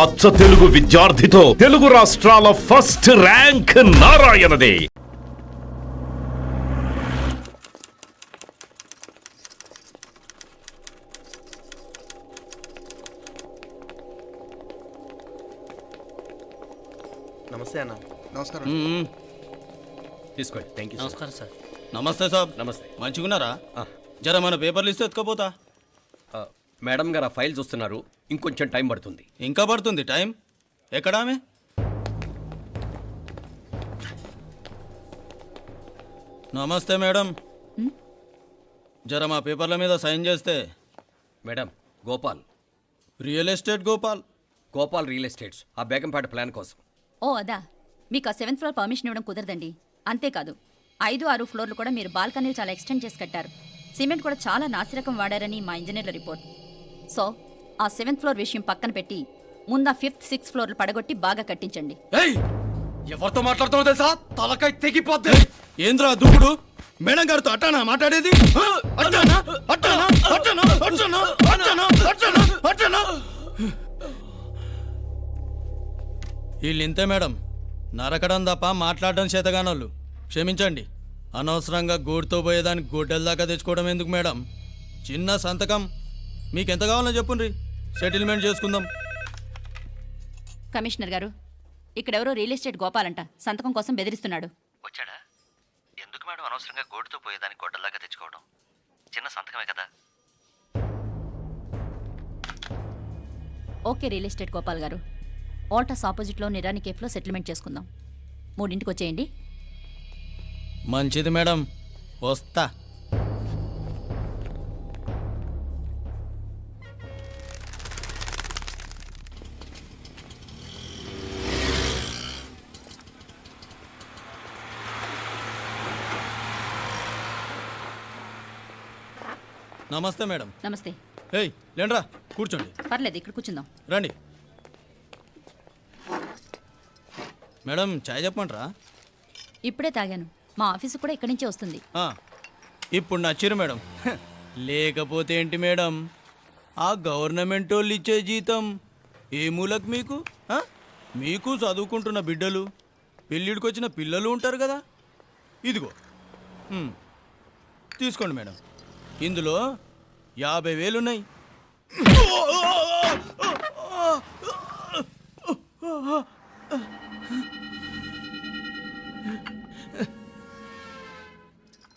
అచ్చ తెలుగు విద్యార్థితో తెలుగు రాష్ట్రాల first rank నారాయణదే. నమస్తే అన్న. నమస్కారం. తీసుకోండి. Thank you. నమస్కారం సార్. నమస్తే సాబ్. నమస్తే. మంచిగున్నారా? జర మన పేపర్లు ఇస్తే ఎత్తుకోపోతా. మేడం గారు ఆ ఫైల్ చూస్తున్నారు, ఇంకొంచెం టైం పడుతుంది. ఇంకా పడుతుంది టైం? ఎక్కడా ఆమె? నమస్తే మేడం. జర మా పేపర్ల మీద సైన్ చేస్తే. Madam, Gopal, real estate Gopal. Gopal real estates, ఆ బేగంపేట ప్లాన్ కోసం. ఓ అదా, మీకు ఆ 7th ఫ్లోర్ పర్మిషన్ ఇవ్వడం కుదరదండి. అంతేకాదు 5, 6 ఫ్లోర్లు కూడా మీరు బాల్కనీలు చాలా ఎక్స్టెండ్ చేసి కట్టారు. సిమెంట్ కూడా చాలా నాసిరకం వాడారని మా ఇంజనీర్ల రిపోర్ట్. సో ఆ 7th ఫ్లోర్ విషయం పక్కన పెట్టి ముందు ఆ 5th, 6th ఫ్లోర్లు పడగొట్టి బాగా కట్టించండి. ఎవరితో మాట్లాడుతావు తెలుసా? తలకాయ తెగిపోద్ది. ఏంద్రా దూకుడు? మేడం గారితో అట్టానా మాట్లాడేది? అట్టానా అట్టానా అట్టానా అట్టానా అట్టానా అట్టానా అట్టానా. వీళ్ళింతే మేడం, నరకడం తప్ప మాట్లాడడం చేతగానోళ్ళు. క్షమించండి, అనవసరంగా గోడుతో పోయేదానికి గొడ్డల దాకా తెచ్చుకోవడం ఎందుకు మేడం? చిన్న సంతకం మీకెంత కావాలో చెప్పుండ్రి, సెటిల్మెంట్ చేసుకుందాం. కమిషనర్ గారు, ఇక్కడెవరో రియల్ ఎస్టేట్ గోపాలంట సంతకం కోసం బెదిరిస్తున్నాడు. వచ్చాడా? ఎందుకు మేడం అనవసరంగా గోడుతో పోయేదానికి గొడ్డలాగా తెచ్చుకోవడం? చిన్న సంతకమే కదా. ఓకే రియల్ ఎస్టేట్ గోపాల్ గారు, ఆల్టాస్ ఆపోజిట్లో నిరాని కేఫ్లో సెటిల్మెంట్ చేసుకుందాం. 3ంటికి వచ్చేయండి. మంచిది మేడం, వస్తా. నమస్తే మేడం. నమస్తే. ఏయ్ లేండ్రా, కూర్చోండి. పర్లేదు, ఇక్కడ కూర్చుందాం. రండి మేడం, చాయ్ చెప్పమంటారా? ఇప్పుడే తాగాను. మా ఆఫీసు కూడా ఇక్కడి నుంచే వస్తుంది. ఇప్పుడు నచ్చిరు మేడం. లేకపోతే ఏంటి మేడం, ఆ గవర్నమెంట్ వాళ్ళు ఇచ్చే జీతం ఏ మూలకు మీకు? మీకు చదువుకుంటున్న బిడ్డలు, పెళ్ళిడికి వచ్చిన పిల్లలు ఉంటారు కదా. ఇదిగో తీసుకోండి మేడం, ఇందులో 50,000 ఉన్నాయి.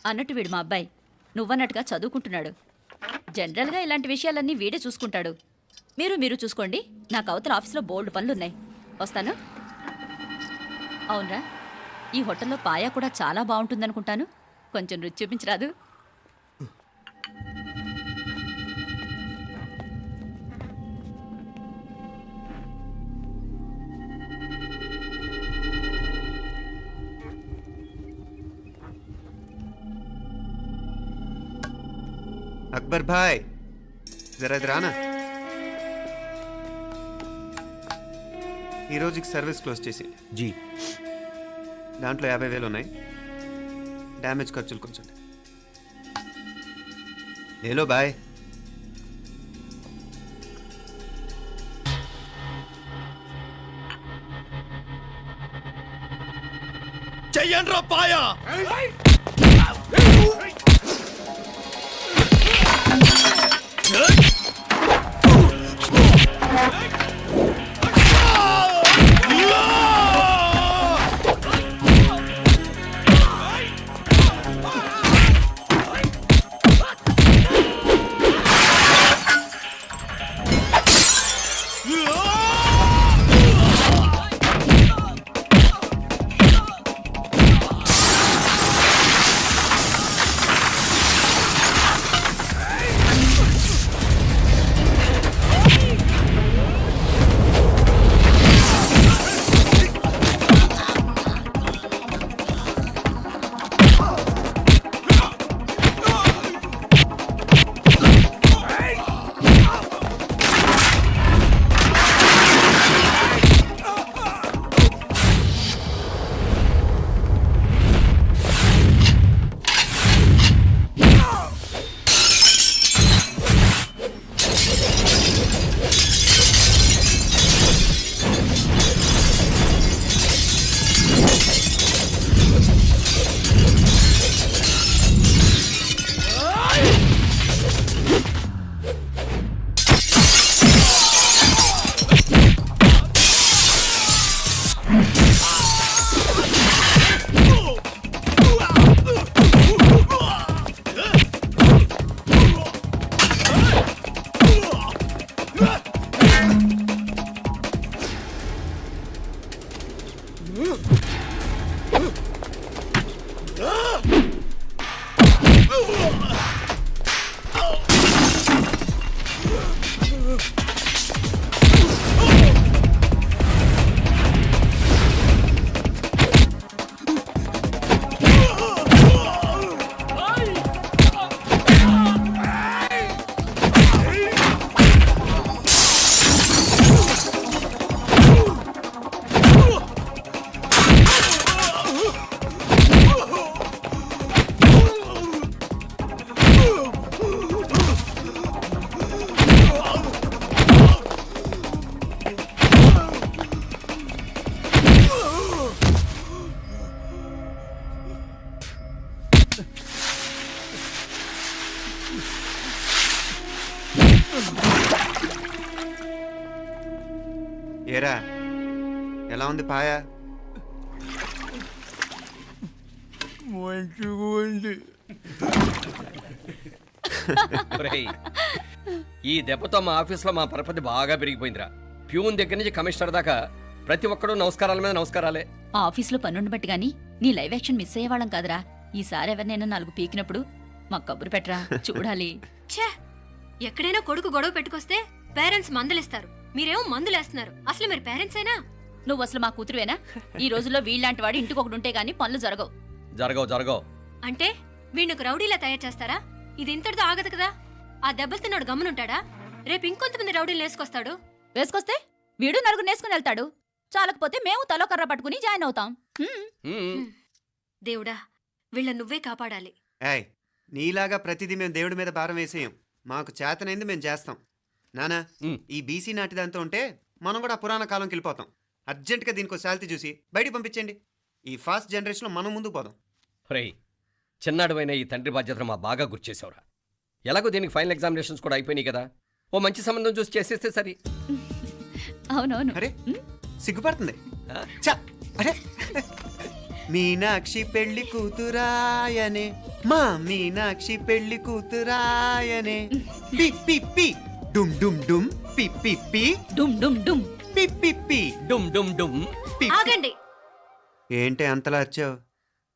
అన్నట్టు వీడు మా అబ్బాయి నువ్వన్నట్టుగా చదువుకుంటున్నాడు. జనరల్గా ఇలాంటి విషయాలన్నీ వీడే చూసుకుంటాడు. మీరు చూసుకోండి. నాకు అవతల ఆఫీస్లో బోల్డ్ పనులున్నాయి. వస్తాను. అవునరా, ఈ హోటల్లో పాయా కూడా చాలా బాగుంటుందనుకుంటాను. కొంచెం రుచి చూపించరాదు? అక్బర్ భాయ్, జరా రానా. ఈ రోజుకి సర్వీస్ క్లోజ్ చేసి జీ, దాంట్లో 50,000 ఉన్నాయి. డ్యామేజ్ ఖర్చులు కొంచెం లేలో బాయ్. చెయ్యండి రా పాయా. ఏరా ఎలా ఉంది పాయా? మంచిగా ఉంది. ఒరేయ్, ఈ దెబ్బతో మా ఆఫీస్లో మా పరపతి బాగా పెరిగిపోయిందిరా. ప్యూన్ దగ్గర నుంచి కమిషనర్ దాకా ప్రతి ఒక్కడు నమస్కారాల మీద నమస్కారాలే. ఆ ఆఫీస్లో పనుండబట్టి గాని నీ లైవ్ యాక్షన్ మిస్ అయ్యేవాళ్ళం కాదురా. ఈసారి ఎవరినైనా 4 పీకినప్పుడు మాకు కబురు పెట్టరా, చూడాలి. ఛే! ఎక్కడైనా కొడుకు గొడవ పెట్టుకొస్తే పేరెంట్స్ మందులేస్తారు, మీరేమో మందులేస్తున్నారు. అసలు మీరు పేరెంట్స్ అయినా? నువ్వు అసలు మా కూతురువేనా? ఈ రోజుల్లో వీళ్ళలాంటి వాడు ఇంటికి ఒకటి ఉంటే గానీ పనులు జరగవు. జరగవు. అంటే వీణ్ణకు రౌడీలా తయారు చేస్తారా? ఇది ఇంతటితో ఆగదు కదా. ఆ దెబ్బలు తిన్నాడు గమ్మునుంటాడా? రేపు ఇంకొంతమంది రౌడీలు వేసుకొస్తాడు. వేసుకొస్తే వీడు 4 నేసుకుని వెళ్తాడు. చాలకపోతే మేము తలో కర్ర పట్టుకుని జాయిన్ అవుతాం. దేవుడా, వీళ్ళ నువ్వే కాపాడాలి. ఏయ్, నీలాగా ప్రతిదీ మేము దేవుడి మీద భారం వేసేయం. మాకు చేతనైంది మేము చేస్తాం. నానా, ఈ బీసీ నాటిదంతా ఉంటే మనం కూడా పురాణ కాలంకి వెళ్ళిపోతాం. అర్జెంటుగా దీనికి శాలిటీ చూసి బయటికి పంపించండి. ఈ ఫాస్ట్ జనరేషన్లో మనం ముందుకు పోదాం. రేయ్, చిన్నాడువైన ఈ తండ్రి బాధ్యతను మా బాగా గుర్చేసావురా. ఎలాగో దీనికి ఫైనల్ ఎగ్జామినేషన్స్ కూడా అయిపోయినాయి కదా, ఓ మంచి సంబంధం చూసి చేసేస్తే సరి. అవునవును. అరే సిగ్గుపడుతుంది. ఛ! అరే మీనాక్షి పెళ్లి కూతురాయనే, మా మీనాక్షి పెళ్లి కూతురాయనే. పి పి పి డుమ్ డుమ్ డుమ్ పి పి పి డుమ్ డుమ్ డుమ్. పి పి పి డుమ్ డుమ్ డుమ్. పి. ఆగండి. ఏంటి అంతలా వచ్చావు?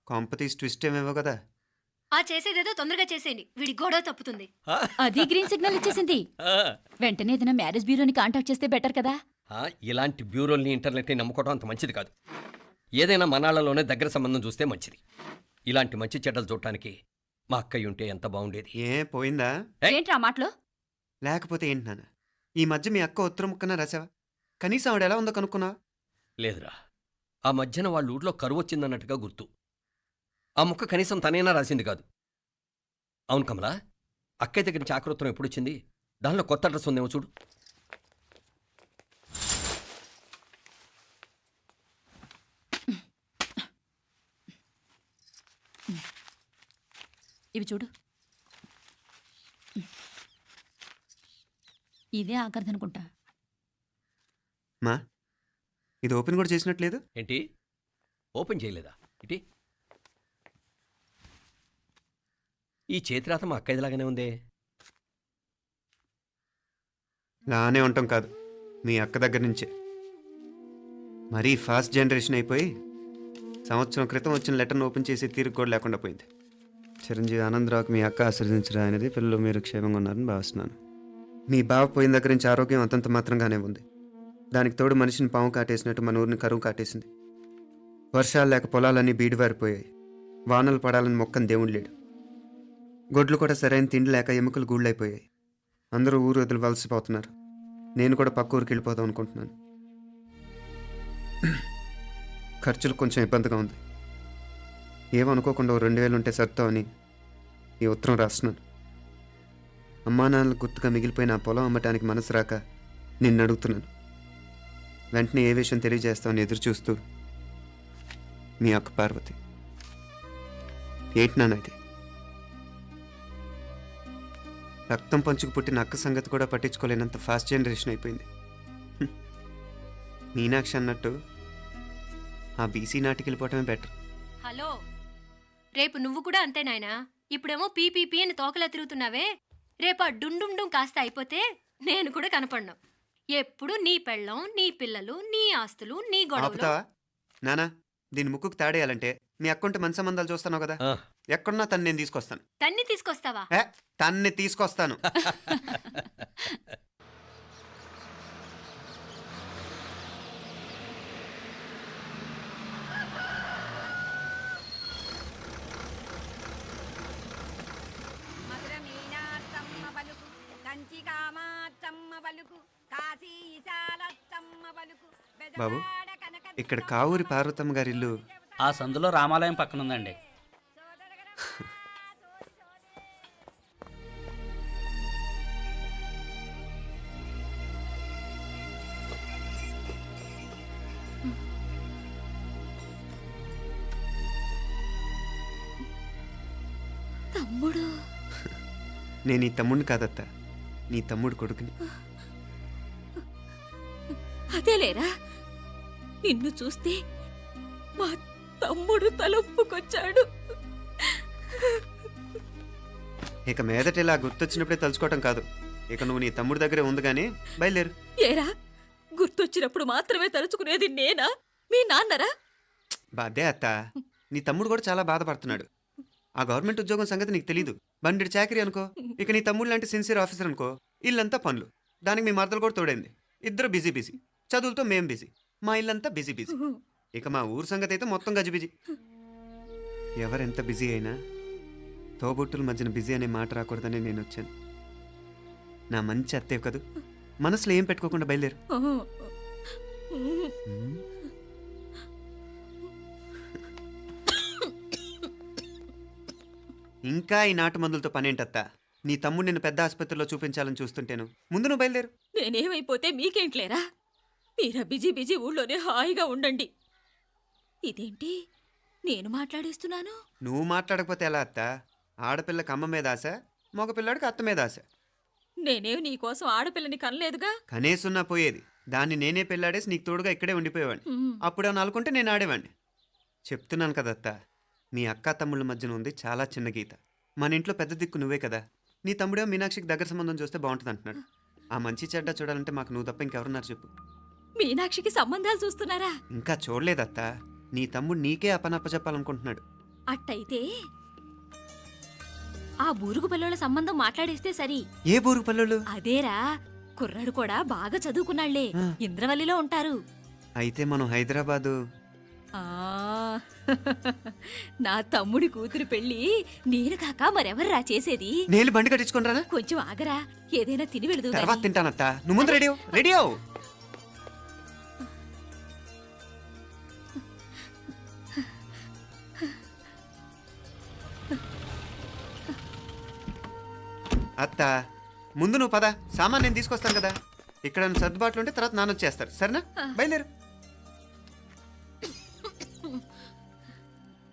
కాంపతీస్ ట్విస్ట్ ఏమేవో కదా. ఆ చేసేదేదో తొందరగా చేసేయండి, వీడి గొడవ తప్పుతుంది. అది గ్రీన్ సిగ్నల్ ఇచ్చేసింది. వెంటనే ఏదైనా మ్యారేజ్ బ్యూరోని కాంటాక్ట్ చేస్తే బెటర్ కదా. ఇలాంటి బ్యూరోల్ని ఇంటర్నెట్ని నమ్ముకోవడం అంత మంచిది కాదు. ఏదైనా మనాళ్ళలోనే దగ్గర సంబంధం చూస్తే మంచిది. ఇలాంటి మంచి చెడ్డలు చూడటానికి మా అక్కయ్య ఉంటే ఎంత బాగుండేది. ఏ పోయిందా? ఏంట్రా మాటలు? లేకపోతే ఏంటి నాన్న, ఈ మధ్య మీ అక్క ఉత్తరం ముక్కన రాసావా? కనీసం ఆవిడ ఎలా ఉందో కనుక్కున్నావా? లేదురా, ఆ మధ్యన వాళ్ళ ఊర్లో కరువు వచ్చిందన్నట్టుగా గుర్తు. ఆ ముక్క కనీసం తనైనా రాసింది కాదు. అవును కమలా, అక్కయ్య దగ్గర నుంచి ఆకృతం ఎప్పుడు వచ్చింది? దానిలో కొత్త అడ్రస్ ఉందేమో చూడు. ఇవి చూడు. ఇదే ఆఖరిదనుకుంటా. మా ఇది ఓపెన్ కూడా చేసినట్లేదు. ఏంటి ఓపెన్ చేయలేదా? ఇటీ ఈ చేతిరాత మా అక్కయ్యలాగానే ఉందే. లానే ఉంటాం కాదు, మీ అక్క దగ్గర నుంచే. మరీ ఫాస్ట్ జనరేషన్ అయిపోయి సంవత్సరం క్రితం వచ్చిన లెటర్ను ఓపెన్ చేసి తీరుకు కూడా లేకుండా పోయింది. చిరంజీవి ఆనందరావుకి మీ అక్క ఆశీర్వదించరా అనేది, పిల్లలు మీరు క్షేమంగా ఉన్నారని భావిస్తున్నాను. మీ బావ పోయిన దగ్గర నుంచి ఆరోగ్యం అంతంత మాత్రంగానే ఉంది. దానికి తోడు మనిషిని పాము కాటేసినట్టు మన ఊరిని కరువు కాటేసింది. వర్షాలు లేక పొలాలన్నీ బీడివారిపోయాయి. వానలు పడాలని మొక్కని దేవుడు లేడు. గొడ్లు కూడా సరైన తిండి లేక ఎముకలు గూళ్ళైపోయాయి. అందరూ ఊరు వదిలివలసిపోతున్నారు. నేను కూడా పక్క ఊరికి వెళ్ళిపోదాం అనుకుంటున్నాను. ఖర్చులు కొంచెం ఇబ్బందిగా ఉంది. ఏమనుకోకుండా 2000 ఉంటే సర్తామని ఈ ఉత్తరం రాస్తున్నాను. అమ్మా నాన్నలకు గుర్తుగా మిగిలిపోయిన ఆ పొలం అమ్మటానికి మనసు రాక నిన్ను అడుగుతున్నాను. వెంటనే ఏ విషయం తెలియజేస్తామని ఎదురు చూస్తూ మీ అక్క పార్వతి. ఏంటి నాన్న ఇది? రక్తం పంచుకు పుట్టిన అక్క సంగతి కూడా పట్టించుకోలేనంత ఫాస్ట్ జనరేషన్ అయిపోయింది. మీనాక్షి అన్నట్టు ఆ బీసీ నాటికి వెళ్ళిపోవటమే బెటర్. హలో, రేపు నువ్వు కూడా అంతే నాయనా. ఇప్పుడేమో పీపీపీ అని తోకలా తిరుగుతున్నావే. రేపు ఆ డుండుండుం కాస్త అయిపోతే నేను కూడా కనపడను. ఎప్పుడు నీ పెళ్ళం, నీ పిల్లలు, నీ ఆస్తులు, నీ గొడవలు. ఆపుతావా నానా? దీని ముక్కుకు తాడేయాలంటే మీ అక్కంటే మంచి సంబంధాలు చూస్తాను కదా. ఎక్కడున్నా తను నేను తీసుకొస్తాను. తన్ని తీసుకొస్తావా? తన్ని తీసుకొస్తాను. బాబు, ఇక్కడ కావూరి పార్వతమ్మ గారి ఇల్లు ఆ సందులో రామాలయం పక్కనుందండి. తమ్ముడు? నేను నీ తమ్ముడిని కాదత్తా, నీ తమ్ముడు కొడుకుని. అదేలేరా, నిన్ను చూస్తే మా తమ్ముడు తలొప్పుకొచ్చాడు. ఇక మీదట ఇలా గుర్తొచ్చినప్పుడే తలుచుకోవటం కాదు. ఇక నువ్వు నీ తమ్ముడి దగ్గరే ఉంది కానీ బయలుదేరు. ఏరా, గుర్తొచ్చినప్పుడు మాత్రమే తలుచుకునేది నేనా, మీ నాన్నరా? బాధే అత్త, నీ తమ్ముడు కూడా చాలా బాధపడుతున్నాడు. ఆ గవర్నమెంట్ ఉద్యోగం సంగతి నీకు తెలీదు. బండి చాకరీ అనుకో. ఇక నీ తమ్ముడు లాంటి సిన్సియర్ ఆఫీసర్ అనుకో, ఇల్లంతా పనులు. దానికి మీ మరదలు కూడా తోడైంది. ఇద్దరు బిజీ బిజీ. చదువులతో మేం బిజీ. మా ఇల్లంతా బిజీ బిజీ. ఇక మా ఊరు సంగతి అయితే మొత్తం గజిబిజీ. ఎవరెంత బిజీ అయినా తోబుట్టుల మధ్యన బిజీ అనే మాట రాకూడదని నేను వచ్చాను. నా మంచి అత్తే కదూ, మనసులో ఏం పెట్టుకోకుండా బయలుదేరు. ఇంకా ఈ నాటు మందులతో పనేంటత్తా? నీ తమ్ముడు నిన్ను పెద్ద ఆసుపత్రిలో చూపించాలని చూస్తుంటేను. ముందు నువ్వు బయలుదేరు. నేనేమైపోతే మీకేంట్లేరా? మీరా బిజీ బిజీ ఊళ్ళోనే హాయిగా ఉండండి. ఇదేంటి నేను మాట్లాడేస్తున్నాను? నువ్వు మాట్లాడకపోతే ఎలా అత్తా? ఆడపిల్లకి అమ్మ మీద ఆశ, మగపిల్లాడికి అత్త మీద ఆశ. నేనేం నీకోసం ఆడపిల్లని కనలేదుగా. కనేసున్నా పోయేది. దాన్ని నేనే పెళ్ళాడేసి నీకు తోడుగా ఇక్కడే ఉండిపోయేవాడిని. అప్పుడు ఏమన్నా అనుకుంటే నేను ఆడేవాడిని. చెప్తున్నాను కదా అత్త, మీ అక్క తమ్ముళ్ళ మధ్యన ఉంది చాలా చిన్న గీత. మన ఇంట్లో పెద్ద దిక్కు నువ్వే కదా. నీ తమ్ముడేమో మీనాక్షికి దగ్గర సంబంధం చూస్తే బాగుంటుంది అంటున్నాడు. ఆ మంచి చెడ్డ చూడాలంటే మాకు నువ్వు తప్ప ఇంకెవరున్నారు చెప్పు? మీనాక్షికి సంబంధాలు చూస్తున్నారా? ఇంకా చూడలేదత్తా. నీ తమ్ముడు నీకే అపనప్ప చెప్పాలనుకుంటున్నాడు. అట్టయితే ఆ బూరుగు పిల్లల సంబంధం మాట్లాడేస్తే సరి. ఏ బూరు పల్లెలు? అదేరా, కుర్రాడు కూడా బాగా చదువుకున్నాళ్లే, ఇంద్రవల్లిలో ఉంటారు. అయితే మనం హైదరాబాదు. ఆ నా తమ్ముడి కూతురు పెళ్లి నేను కాక మరెవర్రా చేసేది? నేను బండి కట్టించుకుంటారా? కొంచెం ఆగరా, ఏదైనా తిని వెళదు. తర్వాత తింటానత్తా. నువ్వు ముందు రెడీ రెడీ అవు. అత్త, ముందు నువ్వు పద. సామాన్ నేను తీసుకొస్తాను కదా. ఇక్కడ సర్దుబాట్లు ఉంటే తర్వాత నాన్న వచ్చేస్తారు. సరేనా? బయలుదేరు.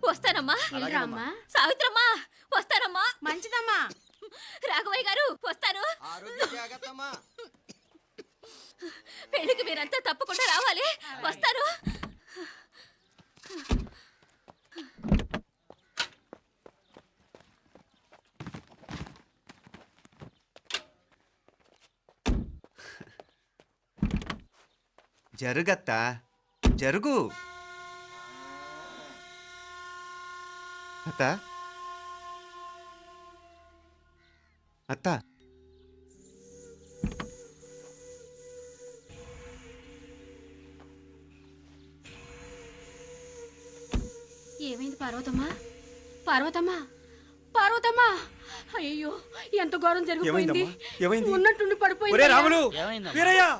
వస్తానమ్మా. వెళ్ళరామ్మా. సావిత్రమ్మా వస్తానమ్మా. మంచిదమ్మా. రాఘవయ్య గారు వస్తాను. పెళ్లికి మీరంతా తప్పకుండా రావాలి. వస్తాను. జరుగత్తా, జరుగు. అత్త, అత్త, ఏమైంది పార్వతమ్మా? పార్వతమ్మా, పార్వతమ్మా! అయ్యో, ఎంత ఘోరం జరిగిపోయింది. ఉన్నట్టుండి పడిపోయింది. ఏమైందమ్మా?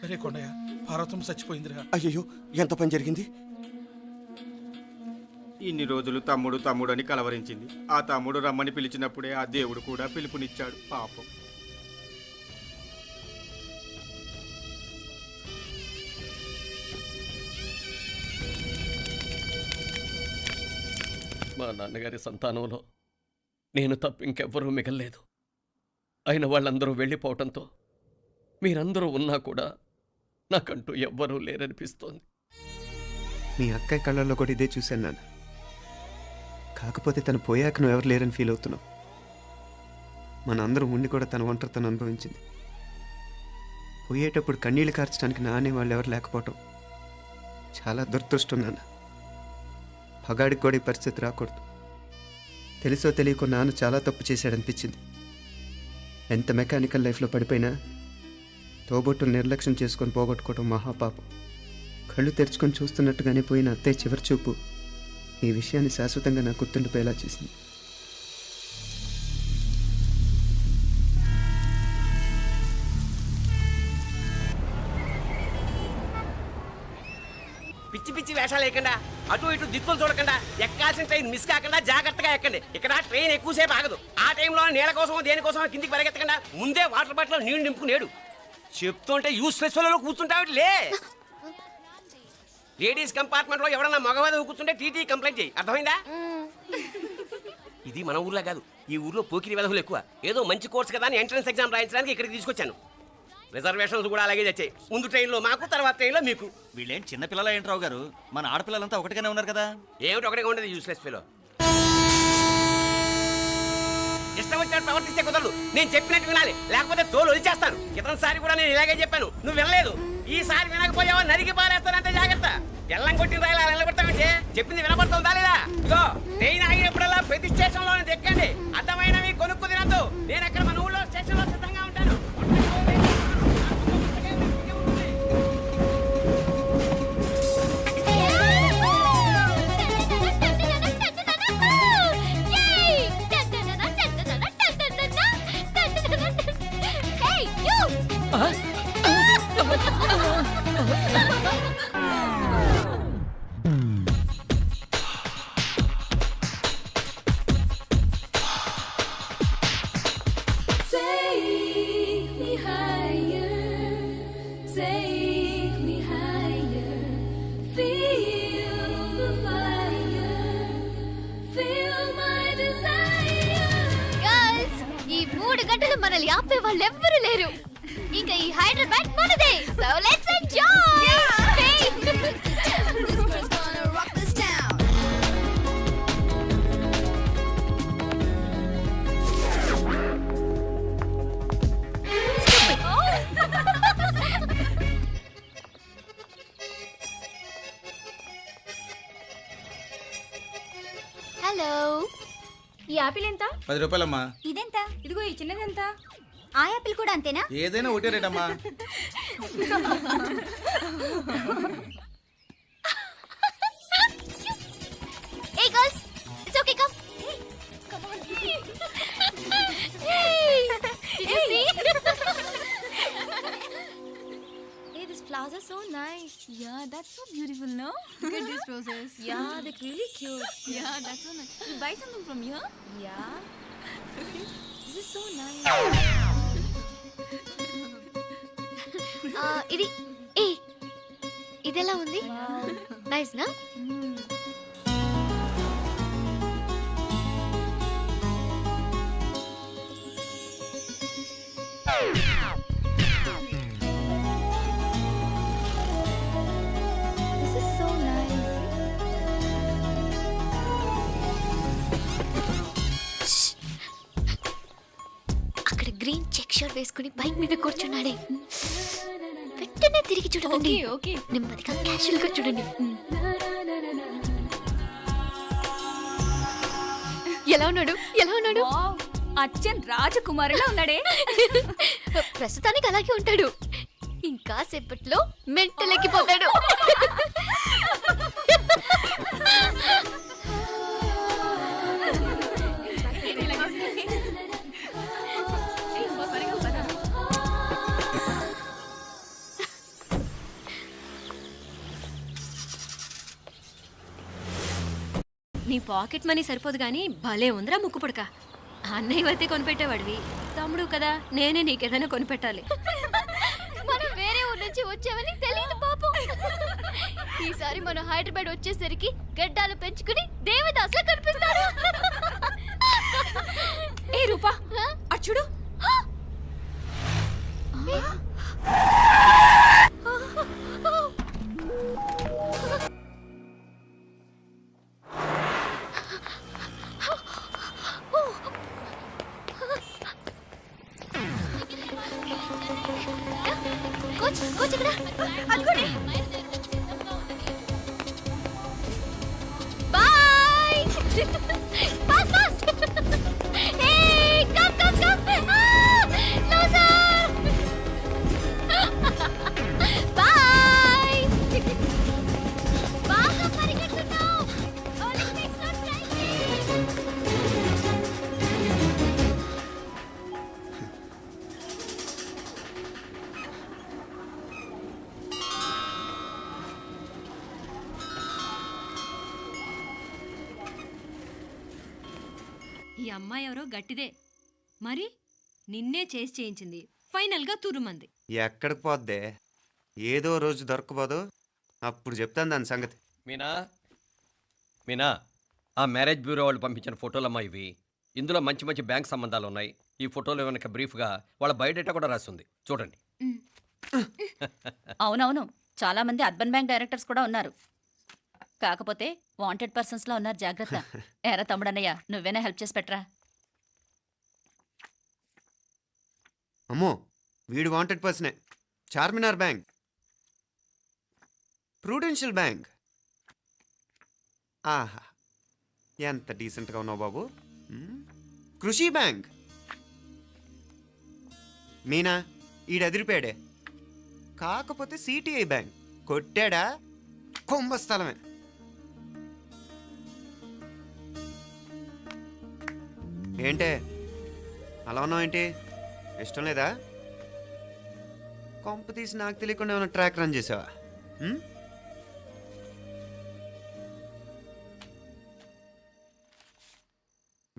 అరే కొండయ్య, పార్వతం చచ్చిపోయిందిరా. అయ్యో, ఎంత పని జరిగింది? ఇన్ని రోజులు తమ్ముడు తమ్ముడు అని కలవరించింది. ఆ తమ్ముడు రమ్మని పిలిచినప్పుడే ఆ దేవుడు కూడా పిలుపునిచ్చాడు. పాపం. మా నాన్నగారి సంతానంలో నేను తప్ప ఇంకెవ్వరూ మిగల్లేదు. అయిన వాళ్ళందరూ వెళ్ళిపోవటంతో మీరందరూ ఉన్నా కూడా నాకంటూ ఎవ్వరూ లేరనిపిస్తోంది. మీ అక్కయ్య కళ్ళల్లో కూడా ఇదే చూశాను నాన్న. కాకపోతే తను పోయాక నువ్వు ఎవరు లేరని ఫీల్ అవుతున్నావు. మన అందరం ఉండి కూడా తన ఒంటరితను అనుభవించింది. పోయేటప్పుడు కన్నీళ్లు కార్చడానికి నానే వాళ్ళు ఎవరు లేకపోవటం చాలా దురదృష్టం నాన్న. పగాడికి కూడా ఈ పరిస్థితి రాకూడదు. తెలుసో తెలియకో నాన్న చాలా తప్పు చేశాడనిపించింది. ఎంత మెకానికల్ లైఫ్లో పడిపోయినా తోబొట్టులు నిర్లక్ష్యం చేసుకొని పోగొట్టుకోవడం మహాపాపం. కళ్ళు తెరుచుకొని చూస్తున్నట్టుగానే పోయిన అత్తయ్య చివరి చూపు ఈ విషయాన్ని శాశ్వతంగా నాకు గుర్తుండిపోయేలా చేసింది. పిచ్చి పిచ్చి వేషాలు లేకుండా, అటు ఇటు దిక్కులు చూడకుండా, ఎక్కాల్సిన ట్రైన్ మిస్ కాకుండా జాగ్రత్తగా ఎక్కండి. ఇక్కడ ట్రైన్ ఎక్కువసేపు ఆగదు. ఆ టైంలో నీళ్ళ కోసం దేనికోసం కిందికి పరిగెత్తకుండా ముందే వాటర్ బాటిల్ నీళ్లు నింపుకునేడు. చెప్తుంటే యూస్లెస్ లో కూర్చుంటావు. లే, లేడీస్ కంపార్ట్మెంట్ లో ఎవడన్నా మగవాది కూర్చుంటే టీటీ కంప్లైంట్ చేయి. అర్థమైందా? ఇది మన ఊర్లో కాదు. ఈ ఊర్లో పోకిరి వెధవులు ఎక్కువ. ఏదో మంచి కోర్స్ కదా అని ఎంట్రన్స్ ఎగ్జామ్ రాయించడానికి ఇక్కడికి తీసుకొచ్చాను. రిజర్వేషన్స్ కూడా అలాగే తెచ్చాయి. ముందు ట్రైన్లో మాకు, తర్వాత ట్రైన్లో మీకు. వీళ్ళేం చిన్న పిల్లలు ఏంటి రావు గారు? మన ఆడపిల్లలంతా ఒకటిగానే ఉన్నారు కదా. ఏమిటి ఒకటిగా ఉండేది యూస్లెస్ ఫెలో. ఇష్టం వచ్చినట్టు ప్రవర్తిస్తే కుదరదు. నేను చెప్పినట్టు వినాలి, లేకపోతే తోలు వదిలేస్తాను. క్రితంసారి కూడా నేను ఇలాగే చెప్పాను, నువ్వు వినలేదు. ఈసారి వినకపోయావా నరికి పారేస్తానంటే జాగ్రత్త. ఎల్లం కొట్టిన రాయిలా నిలబడతామంటే చెప్పింది వినపడుతుందా లేదా? ఇగో ట్రైన్ ఆగినప్పుడల్లా ప్రతి స్టేషన్ లో ఎక్కండి. అర్థమైనవి కొనుక్కు తినద్దు. నేను అక్కడ మన ఊళ్ళో స్టేషన్ లో సిద్ధంగా ఉంటాను. ఈ 3 గంటలు మనల్ని ఆపే వాళ్ళు ఎవ్వరూ లేరు. ఇంకా ఈ హైదరాబాద్ మనదే. So let's enjoy. హలో, ఈ యాపిల్ ఎంత? 10 రూపాయలమ్మా. ఇదెంత? ఇదిగో ఈ చిన్నది ఎంత? ఆ యాపిల్ కూడా అంతేనా? ఏదైనా ఒకటే రేట్ అమ్మా. Hey girls, it's okay, come. Come on. Hey, did you see? Hey, these flowers are so nice. Yeah, that's so beautiful, no? Look at these roses. Yeah, they're really cute. Yeah, that's so nice. You buy something from here? Yeah. This is so nice. ఇది ఇదెలా ఉంది? Nice నా? This is so nice. అక్కడ green check shirt వేసుకుని bike మీద కూర్చున్నాడే. వెంటనే తిరిగి చూడండి. ఓకే. నెమ్మదిగా క్యాషువల్ గా చూడండి. ఎలా ఉన్నాడు? ఎలా ఉన్నాడు? అచ్చన్ రాజకుమారులా ఉన్నాడే. ప్రస్తుతానికి అలాగే ఉంటాడు. ఇంకా సేపట్లో మెంటలెక్కిపోతాడు. నీ పాకెట్ మనీ సరిపోదు గానీ భలే ఉందిరా ముక్కు పుడక. అన్నయ్య అయితే కొనిపెట్టేవాడివి, తమ్ముడు కదా నేనే నీకేదైనా కొనిపెట్టాలి. మనం వేరే ఊరు నుంచి వచ్చామని తెలియదు పాపం. ఈసారి మనం హైదరాబాద్ వచ్చేసరికి గడ్డాలు పెంచుకుని దేవదాసులా కనిపిస్తాడు. ఏ రూపా అటు చూడు. కోచ్ కోచ్ ఇక్కడ అదిగోండి. Boy. Fast fast. Hey come come come. No sir. Boy. బాగా పరిగెడుతున్నావు. ఒలింపిక్స్ లో ట్రై చేయి. ఈ అమ్మాయి ఎవరో గట్టిదే, మరి నిన్నే చేసి చేయించింది. ఫైనల్ గా తురుమంది. ఎక్కడికి పోద్దే? ఏదో రోజు దొరకపోదు, అప్పుడు చెప్తాను దాని సంగతి. మీనా మీనా, ఆ మ్యారేజ్ బ్యూరో వాళ్ళు పంపించిన ఫోటోలమ్మా ఇవి. ఇందులో మంచి మంచి బ్యాంక్ సంబంధాలు ఉన్నాయి. ఈ ఫోటోలో వెనక బ్రీఫ్గా వాళ్ళ బయోడేటా కూడా రాస్తుంది, చూడండి. అవునవును, చాలా మంది అర్బన్ బ్యాంక్ డైరెక్టర్స్ కూడా ఉన్నారు. కాకపోతే వాంటెడ్ పర్సన్స్ లా ఉన్నారు, జాగ్రత్త. ఎరా తమ్ముడన్నయ్య, నువ్వేనా హెల్ప్ చేసి పెట్టరా. అమ్మో, వీడు వాంటెడ్ పర్సనే. Charminar bank, prudential bank. ఆహా, ఎంత డీసెంట్గా ఉన్నావు బాబు. కృషి బ్యాంక్. మీనా, ఈడు ఎదిరిపాడే. కాకపోతే సిటిఐ బ్యాంక్ కొట్టాడా కుంభస్థలమే. ఏంటే అలా ఉన్నావు ఏంటి? ఇష్టం లేదా? కొంప తీసి నాకు తెలియకుండా ఏమైనా ట్రాక్ రన్ చేసావా?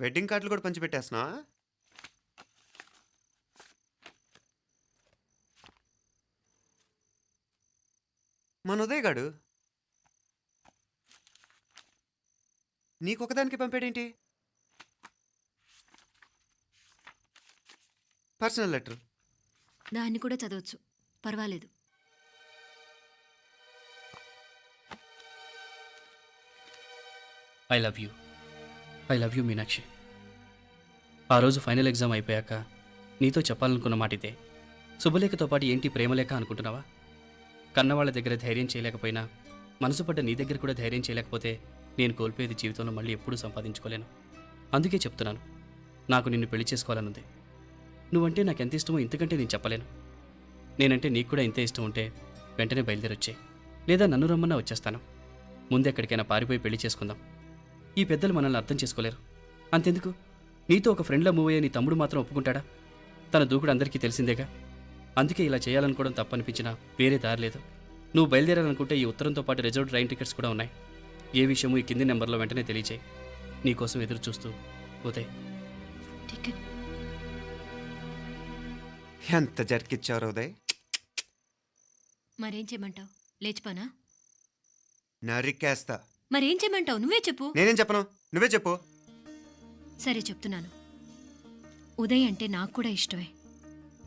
వెడ్డింగ్ కార్డులు కూడా పంచిపెట్టేస్తున్నావా? మన ఉదయ్ గాడు నీకొకదానికి పంపాడేంటి? Personal letter. దాన్ని కూడా చదవచ్చు, పర్వాలేదు. I love you Meenakshi. ఆ రోజు ఫైనల్ ఎగ్జామ్ అయిపోయాక నీతో చెప్పాలనుకున్న మాట ఇదే. శుభలేఖతో పాటు ఏంటి ప్రేమలేఖ అనుకుంటున్నావా? కన్నవాళ్ళ దగ్గర ధైర్యం చేయలేకపోయినా మనసు పడ్డ నీ దగ్గర కూడా ధైర్యం చేయలేకపోతే నేను కోల్పోయేది జీవితంలో మళ్ళీ ఎప్పుడూ సంపాదించుకోలేను. అందుకే చెప్తున్నాను, నాకు నిన్ను పెళ్లి చేసుకోవాలనుంది. నువ్వంటే నాకు ఎంత ఇష్టమో ఇంతకంటే నేను చెప్పలేను. నేనంటే నీకు కూడా ఇంతే ఇష్టం ఉంటే వెంటనే బయలుదేరొచ్చే, లేదా నన్ను రమ్మన్నా వచ్చేస్తాను. ముందెక్కడికైనా పారిపోయి పెళ్లి చేసుకుందాం. ఈ పెద్దలు మనల్ని అర్థం చేసుకోలేరు. అంతెందుకు, నీతో ఒక ఫ్రెండ్లా మూవ్ అయ్యే నీ తమ్ముడు మాత్రం ఒప్పుకుంటాడా? తన దూకుడు అందరికీ తెలిసిందేగా. అందుకే ఇలా చేయాలనుకోవడం తప్పనిపించినా వేరే దారి లేదు. నువ్వు బయలుదేరాలనుకుంటే ఈ ఉత్తరంతో పాటు రిజర్వ్ ట్రైన్ టికెట్స్ కూడా ఉన్నాయి. ఏ విషయమూ ఈ కింది నెంబర్లో వెంటనే తెలియచేయి. నీకోసం ఎదురు చూస్తూ ఉదయ్. టికెట్ ఎంత జరికిచ్చారు ఉదయ్. మరేం చేయమంటావు? లేచిపోనా? నరికేస్తా. మరేం చేయమంటావు? నువ్వే చెప్పు. నేనేం చెప్పను, నువ్వే చెప్పు. సరే చెప్తున్నాను. ఉదయ్ అంటే నాకు కూడా ఇష్టమే.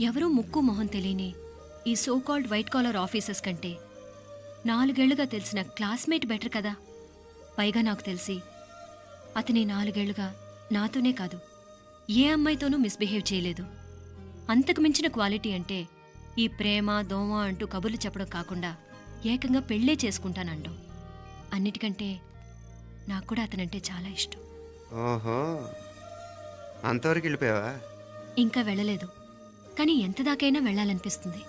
ఎవరూ ముక్కు మొహం తెలియని ఈ so called white collar officers కంటే 4 ఏళ్లుగా తెలిసిన క్లాస్మేట్ బెటర్ కదా. పైగా నాకు తెలిసి అతని 4 ఏళ్లుగా నాతోనే కాదు ఏ అమ్మాయితోనూ మిస్బిహేవ్ చేయలేదు. అంతకు మించిన క్వాలిటీ అంటే ఈ ప్రేమ దోమ అంటూ కబుర్లు చెప్పడం కాకుండా ఏకంగా పెళ్ళే చేసుకుంటానంటాం. అన్నిటికంటే నాకు కూడా అతనంటే చాలా ఇష్టం. ఓహో, అంతవరకు వెళ్ళిపోయావా? ఇంకా వెళ్ళలేదు, కానీ ఎంత దాకైనా వెళ్ళాలనిపిస్తుంది.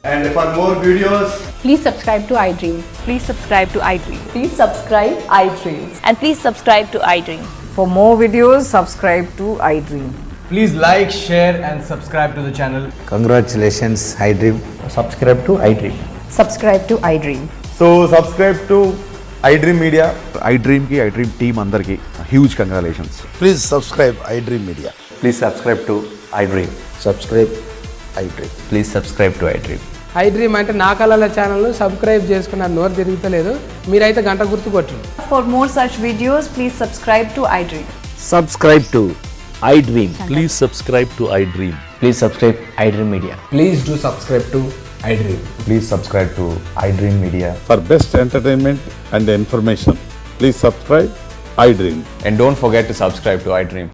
And for more videos, Please subscribe to iDream. Please subscribe to iDream. Please subscribe iDream. And please subscribe to iDream. For more videos, subscribe to iDream. please like, share and subscribe to the channel. Congratulations, iDream. Subscribe to iDream. Subscribe to iDream. So subscribe to iDream Media. iDream team అందరికి huge congratulations. Please subscribe iDream Media. Please subscribe to iDream. Subscribe iDream. Please subscribe to iDream. iDream అంటే నా కళల ఛానల్ను subscribe చేసుకున్న నోరు తిరుగుతలేదు. మీరైతే గంట గుర్తు కొట్టండి. For more such videos, please subscribe to iDream. Subscribe to iDream. Please subscribe to iDream. Please subscribe iDream Media. Please do subscribe to iDream. Please subscribe to iDream Media. For best entertainment and information please subscribe iDream. And don't forget to subscribe to iDream.